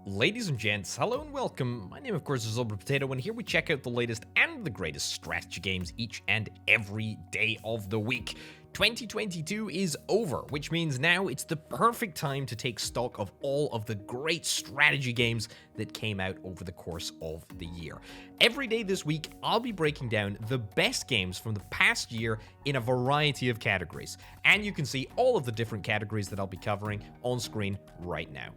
Ladies and gents, hello and welcome. My name, of course, is Zobra Potato, and here we check out the latest and the greatest strategy games each and every day of the week. 2022 is over, which means now it's the perfect time to take stock of all of the great strategy games that came out over the course of the year. Every day this week, I'll be breaking down the best games from the past year in a variety of categories, and you can see all of the different categories that I'll be covering on screen right now.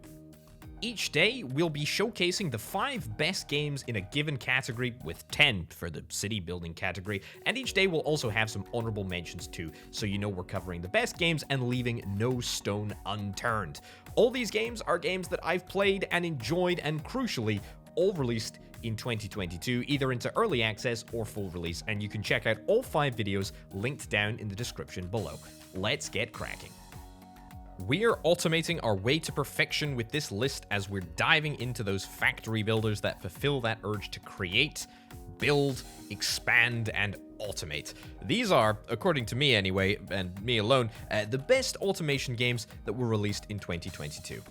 Each day, we'll be showcasing the 5 best games in a given category, with 10 for the city building category, and each day we'll also have some honorable mentions too, so you know we're covering the best games and leaving no stone unturned. All these games are games that I've played and enjoyed, and crucially, all released in 2022, either into early access or full release, and you can check out all 5 videos linked down in the description below. Let's get cracking. We're automating our way to perfection with this list as we're diving into those factory builders that fulfill that urge to create, build, expand, and automate. These are, according to me anyway, and me alone, the best automation games that were released in 2022.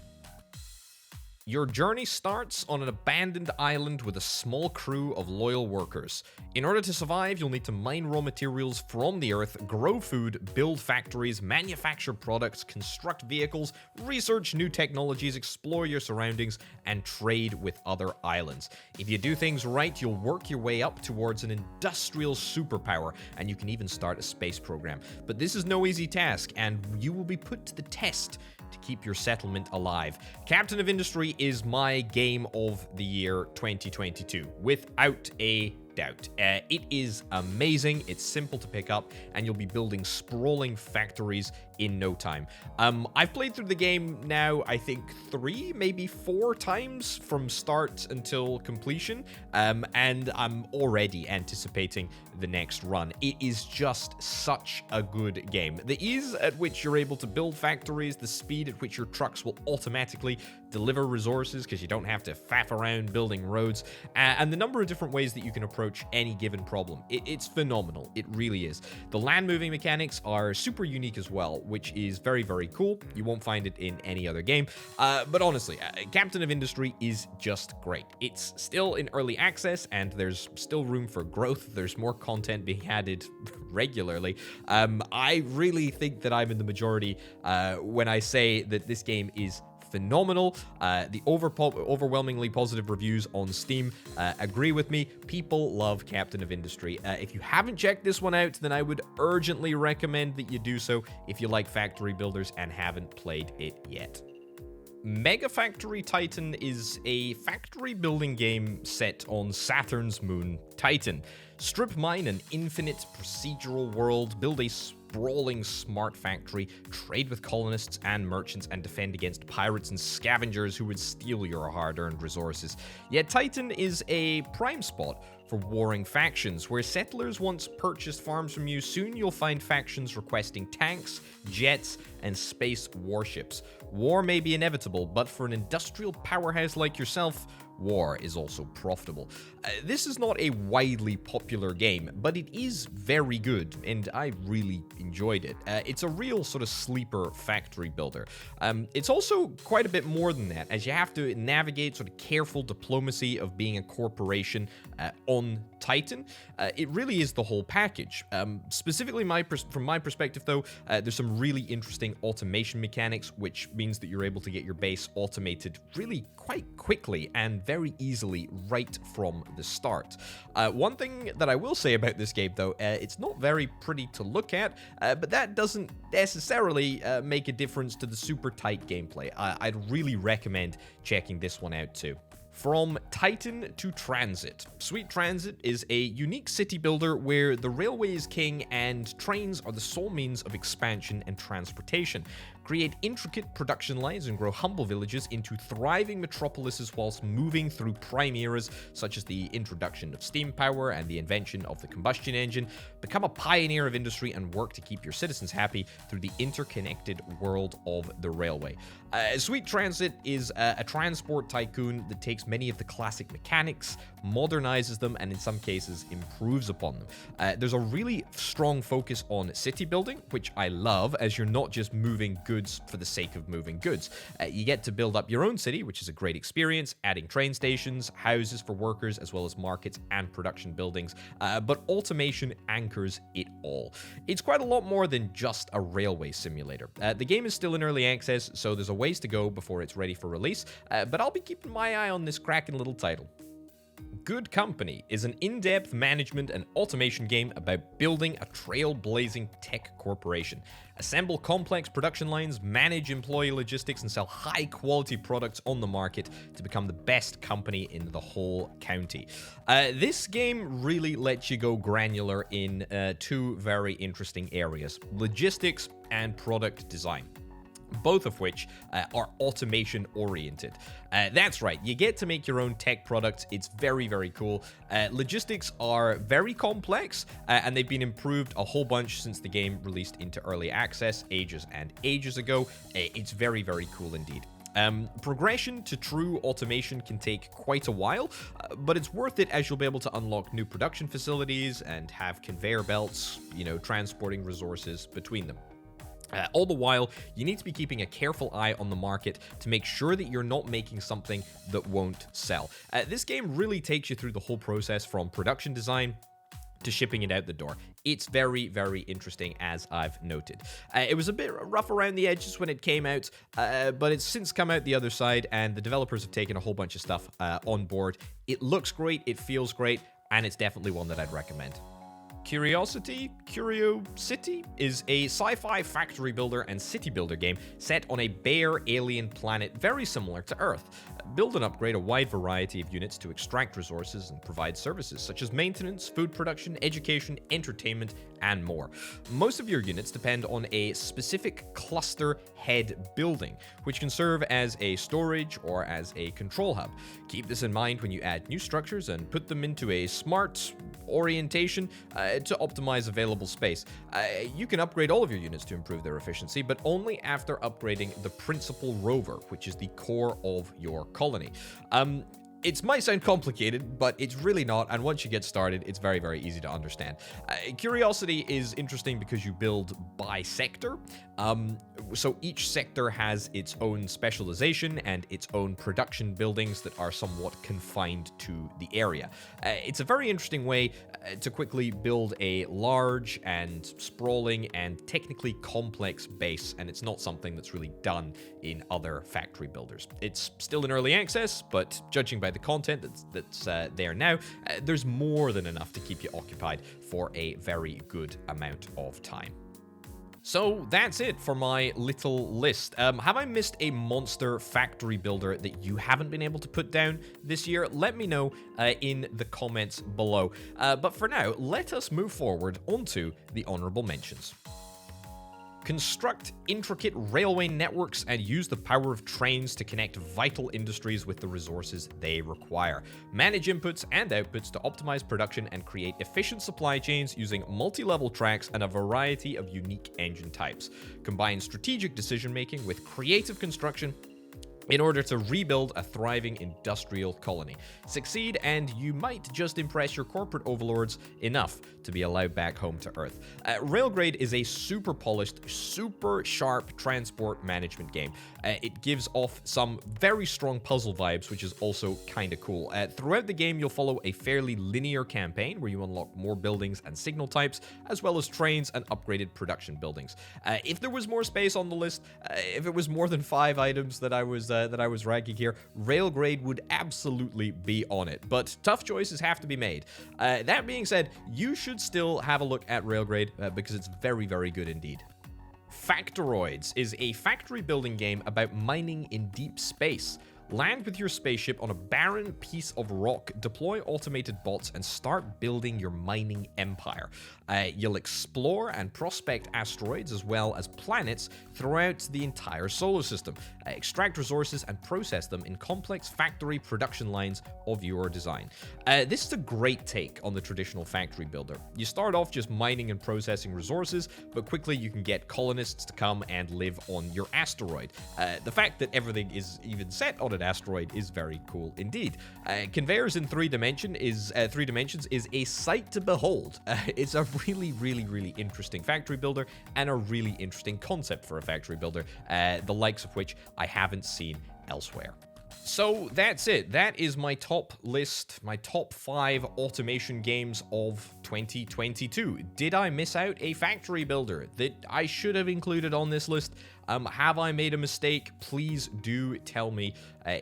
Your journey starts on an abandoned island with a small crew of loyal workers. In order to survive, you'll need to mine raw materials from the earth, grow food, build factories, manufacture products, construct vehicles, research new technologies, explore your surroundings, and trade with other islands. If you do things right, you'll work your way up towards an industrial superpower, and you can even start a space program. But this is no easy task, and you will be put to the test to keep your settlement alive. Captain of Industry is my game of the year 2022, without a doubt. It is amazing, it's simple to pick up, and you'll be building sprawling factories in no time. I've played through the game now, I think 3, maybe 4 times from start until completion, and I'm already anticipating the next run. It is just such a good game. The ease at which you're able to build factories, the speed at which your trucks will automatically deliver resources because you don't have to faff around building roads, and the number of different ways that you can approach any given problem. It's phenomenal. It really is. The land moving mechanics are super unique as well, which is very, very cool. You won't find it in any other game. But honestly, Captain of Industry is just great. It's still in early access, and there's still room for growth. There's more content being added regularly. I really think that I'm in the majority when I say that this game is phenomenal. The overwhelmingly positive reviews on Steam agree with me. People love Captain of Industry. If you haven't checked this one out, then I would urgently recommend that you do so if you like factory builders and haven't played it yet. Mega Factory Titan is a factory building game set on Saturn's moon, Titan. Strip mine an infinite procedural world, build a sprawling smart factory, trade with colonists and merchants, and defend against pirates and scavengers who would steal your hard-earned resources. Yet Titan is a prime spot for warring factions. Where settlers once purchased farms from you, soon you'll find factions requesting tanks, jets, and space warships. War may be inevitable, but for an industrial powerhouse like yourself, war is also profitable. This is not a widely popular game, but it is very good, and I really enjoyed it. It's a real sort of sleeper factory builder. It's also quite a bit more than that, as you have to navigate sort of careful diplomacy of being a corporation on Titan. It really is the whole package. Specifically, from my perspective, though, there's some really interesting automation mechanics, which means that you're able to get your base automated really quite quickly and very easily right from the start. One thing that I will say about this game, though, it's not very pretty to look at, but that doesn't necessarily make a difference to the super tight gameplay. I'd really recommend checking this one out too. From Titan to Transit. Sweet Transit is a unique city builder where the railway is king and trains are the sole means of expansion and transportation. Create intricate production lines and grow humble villages into thriving metropolises whilst moving through prime eras such as the introduction of steam power and the invention of the combustion engine. Become a pioneer of industry and work to keep your citizens happy through the interconnected world of the railway. Sweet Transit is a transport tycoon that takes many of the classic mechanics, modernizes them, and in some cases improves upon them. There's a really strong focus on city building, which I love, as you're not just moving goods goods for the sake of moving goods. You get to build up your own city, which is a great experience, adding train stations, houses for workers, as well as markets and production buildings, but automation anchors it all. It's quite a lot more than just a railway simulator. The game is still in early access, so there's a ways to go before it's ready for release, but I'll be keeping my eye on this cracking little title. Good Company is an in-depth management and automation game about building a trailblazing tech corporation. Assemble complex production lines, manage employee logistics, and sell high-quality products on the market to become the best company in the whole county. This game really lets you go granular in two very interesting areas: logistics and product design, both of which are automation oriented. That's right, you get to make your own tech products. It's very, very cool. Logistics are very complex, and they've been improved a whole bunch since the game released into early access ages and ages ago. It's very, very cool indeed. Progression to true automation can take quite a while, but it's worth it as you'll be able to unlock new production facilities and have conveyor belts, transporting resources between them. All the while, you need to be keeping a careful eye on the market to make sure that you're not making something that won't sell. This game really takes you through the whole process from production design to shipping it out the door. It's very, very interesting, as I've noted. It was a bit rough around the edges when it came out, but it's since come out the other side, and the developers have taken a whole bunch of stuff on board. It looks great, it feels great, and it's definitely one that I'd recommend. Curiosity is a sci-fi factory builder and city builder game set on a bare alien planet very similar to Earth. Build and upgrade a wide variety of units to extract resources and provide services such as maintenance, food production, education, entertainment, and more. Most of your units depend on a specific cluster head building, which can serve as a storage or as a control hub. Keep this in mind when you add new structures and put them into a smart orientation to optimize available space. You can upgrade all of your units to improve their efficiency, but only after upgrading the principal rover, which is the core of your colony. It might sound complicated, but it's really not, and once you get started, it's very, very easy to understand. Curiosity is interesting because you build by sector, so each sector has its own specialization and its own production buildings that are somewhat confined to the area. It's a very interesting way to quickly build a large and sprawling and technically complex base, and it's not something that's really done in other factory builders. It's still in early access, but judging by the content that's there now, there's more than enough to keep you occupied for a very good amount of time. So that's it for my little list. Have I missed a monster factory builder that you haven't been able to put down this year? Let me know in the comments below. But for now, let us move forward onto the honorable mentions. Construct intricate railway networks and use the power of trains to connect vital industries with the resources they require. Manage inputs and outputs to optimize production and create efficient supply chains using multi-level tracks and a variety of unique engine types. Combine strategic decision-making with creative construction in order to rebuild a thriving industrial colony. Succeed, and you might just impress your corporate overlords enough to be allowed back home to Earth. Railgrade is a super polished, super sharp transport management game. It gives off some very strong puzzle vibes, which is also kind of cool. Throughout the game, you'll follow a fairly linear campaign where you unlock more buildings and signal types, as well as trains and upgraded production buildings. If there was more space on the list, if it was more than 5 items that I was ranking here, Railgrade would absolutely be on it, but tough choices have to be made. That being said, you should still have a look at Railgrade because it's very, very good indeed. Factoroids is a factory building game about mining in deep space. Land with your spaceship on a barren piece of rock, deploy automated bots, and start building your mining empire. You'll explore and prospect asteroids as well as planets throughout the entire solar system. Extract resources and process them in complex factory production lines of your design. This is a great take on the traditional factory builder. You start off just mining and processing resources, but quickly you can get colonists to come and live on your asteroid. The fact that everything is even set on solid asteroid is very cool indeed. Conveyors in 3 dimensions is a sight to behold. It's a really interesting factory builder and a really interesting concept for a factory builder, the likes of which I haven't seen elsewhere. So that's it. That is my top list, my top 5 automation games of 2022. Did I miss out a factory builder that I should have included on this list? Have I made a mistake? Please do tell me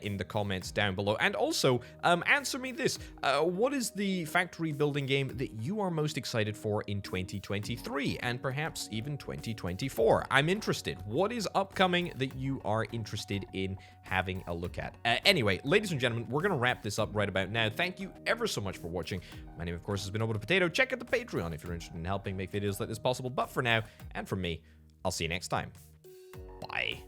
in the comments down below. And also, answer me this. What is the factory building game that you are most excited for in 2023 and perhaps even 2024? I'm interested. What is upcoming that you are interested in having a look at? Anyway, ladies and gentlemen, we're going to wrap this up right about now. Thank you ever so much for watching. My name, of course, has been ObloPotato. Check out the Patreon if you're interested in helping make videos like this possible. But for now, and from me, I'll see you next time. Bye.